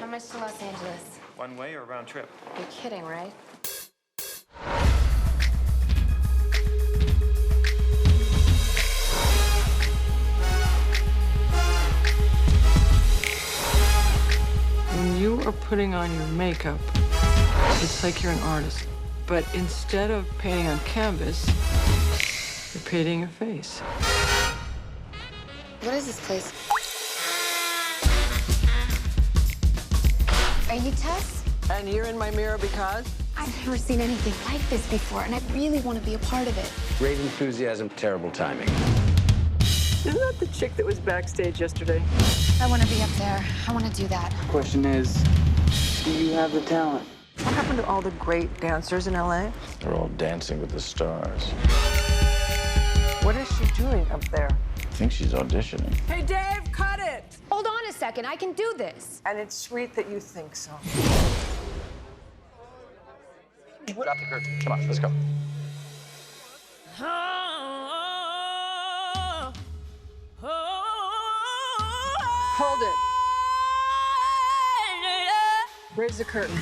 much to Los Angeles? One way or round trip? You're kidding, right? When you are putting on your makeup, it's like you're an artist. But instead of painting on canvas, you're painting a face. What is this place? Are you Tess? And you're in my mirror because? I've never seen anything like this before, and I really want to be a part of it. Great enthusiasm, terrible timing. Isn't that the chick that was backstage yesterday? I want to be up there. I want to do that. Question is, do you have the talent? What happened to all the great dancers in LA? They're all dancing with the stars. What is she doing up there? I think she's auditioning. Hey, Dave, cut it! Hold on a second. I can do this. And it's sweet that you think so. Drop the curtain. Come on, let's go. Hold it. Raise the curtain.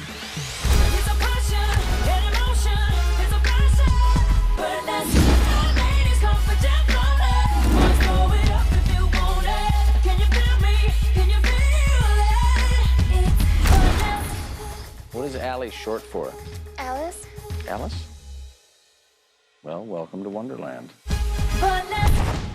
What is Allie short for? Alice? Alice? Well, welcome to Wonderland. But let's